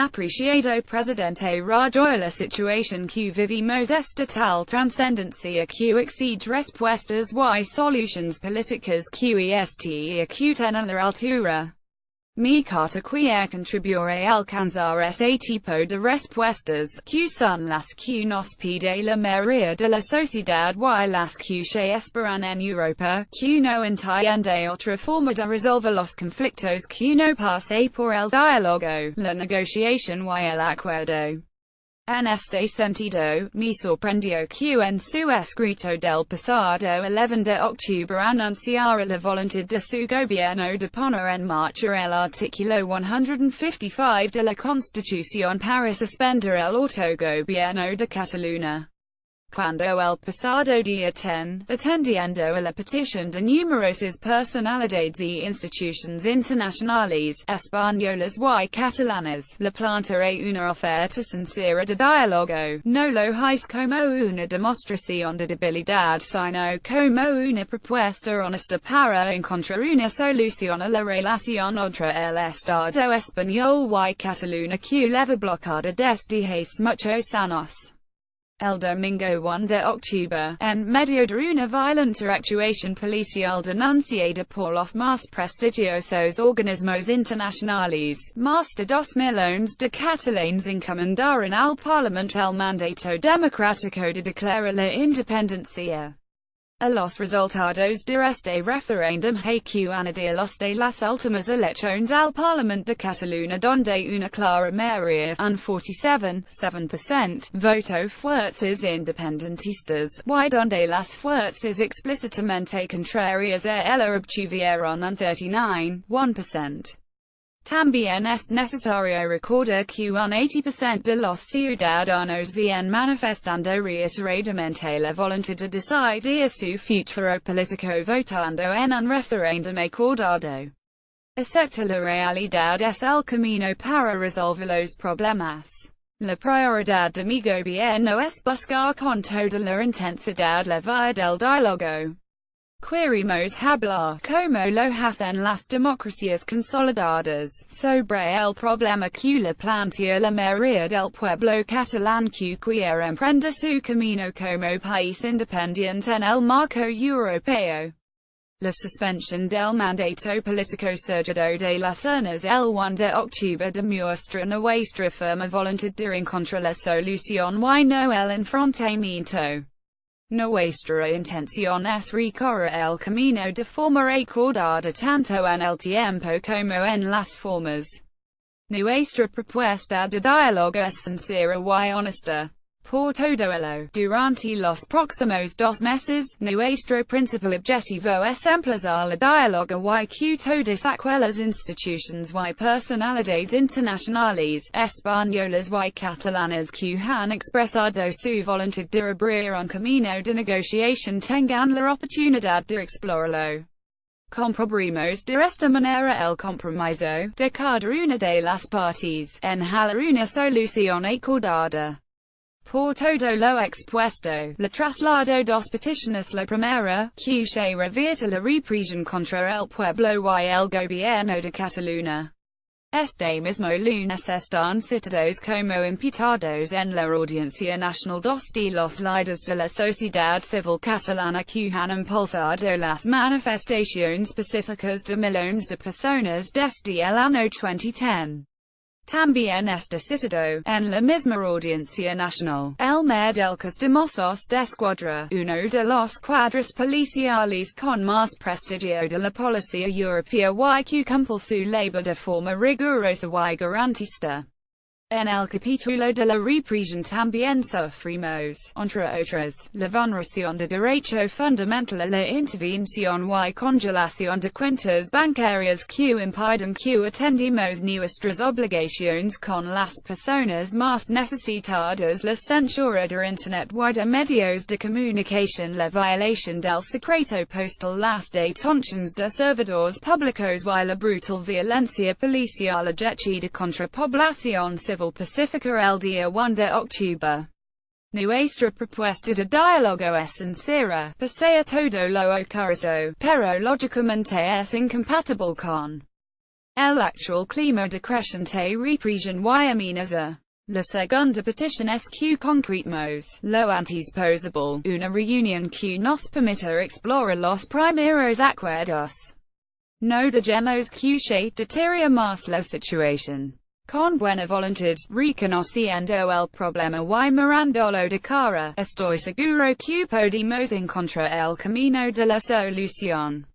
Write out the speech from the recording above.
Apreciado Presidente RajoyLa situación que vivimos esta tal transcendencía que exige respuestas y soluciones políticas que estén la altura. Mi carta quiere contribuir alcanzar ese tipo de respuestas, que son las que nos pide la mayoría de la sociedad y las que se esperan en Europa, que no entiende otra forma de resolver los conflictos que no pase por el diálogo, la negociación y el acuerdo. En este sentido, me sorprendió que en su escrito del pasado 11 de octubre anunciara la voluntad de su gobierno de poner en marcha el artículo 155 de la Constitución para suspender el autogobierno de Cataluña. Cuando el pasado día 10, atendiendo a la petición de numerosas personalidades y instituciones internacionales, españolas y catalanas, le planteé una oferta sincera de diálogo, no lo hice como una demostración de debilidad sino como una propuesta honesta para encontrar una solución a la relación entre el Estado español y Cataluña que lleva bloqueada desde hace muchos años. El domingo 1 de octubre, en medio de una violenta actuación policial denunciada por los más prestigiosos organismos internacionales, más de 2 millones de catalanes encomendaron al Parlamento el mandato democrático de declarar la independencia. A los resultados de este referéndum que añadía los de las últimas elecciones al Parlamento de Cataluña donde una clara mayoría, un 47,7%, votó fuerzas independentistas, y donde las fuerzas explícitamente contrarias a ella obtuvieron un 39,1%. También es necesario recordar que un 80% de los ciudadanos vienen manifestando reiteradamente la voluntad de decidir su futuro político votando en un referéndum acordado. Acepta la realidad es el camino para resolver los problemas. La prioridad de mi gobierno es buscar con toda la intensidad la vía del diálogo. Queremos hablar, como lo hacen las democracias consolidadas, sobre el problema que le plantea la mayoría del pueblo catalán que quiere emprender su camino como país independiente en el marco europeo. La suspensión del mandato político surgido de las urnas el 1 de octubre demuestra nuestra firme voluntad de encontrar la solución y no el enfrentamiento. Nuestra intención es recorrer el camino de forma acordada tanto en el tiempo como en las formas. Nuestra propuesta de diálogo es sincera y honesta. Por todo ello, durante los próximos 2 meses, nuestro principal objetivo es emplazar el diálogo y que todas aquellas instituciones y personalidades internacionales, españolas y catalanas que han expresado su voluntad de abrir un camino de negociación tengan la oportunidad de explorarlo. Comprobrimos de esta manera el compromiso de cada una de las partes en hallar una solución acordada. Por todo lo expuesto, le traslado 2 peticiones. La primera, que se refiere a la represión contra el pueblo y el gobierno de Cataluña. Este mismo lunes están citados como imputados en la Audiencia Nacional 2 de los líderes de la sociedad civil catalana que han impulsado las manifestaciones pacíficas de millones de personas desde el año 2010. También está citado, en la misma Audiencia Nacional, el mayor del Cas de Mossos d'Esquadra, uno de los cuadros policiales con más prestigio de la policía europea y que cumple su labor de forma rigurosa y garantista. En el capítulo de la represión también sufrimos, entre otras, la vulneración de derecho fundamental a la intervención y congelación de cuentas bancarias que impiden que atendamos nuestras obligaciones con las personas más necesitadas, la censura de Internet y de medios de comunicación, la violación del secreto postal, las detenciones de servidores públicos y la brutal violencia policial ejercida contra población civil pacífica el día 1 de octubre. Nuestra propuesta de diálogo es sincera, pese a todo lo ocurrido, pero lógicamente es incompatible con El actual clima decreciente represión y amenaza. La segunda petición es que concretemos lo antes posible una reunión que nos permita explorar los primeros acuerdos. No dejemos que se deteriore más la situación. Con buena voluntad, reconociendo el problema y mirándolo de cara, estoy seguro que podemos encontrar el camino de la solución.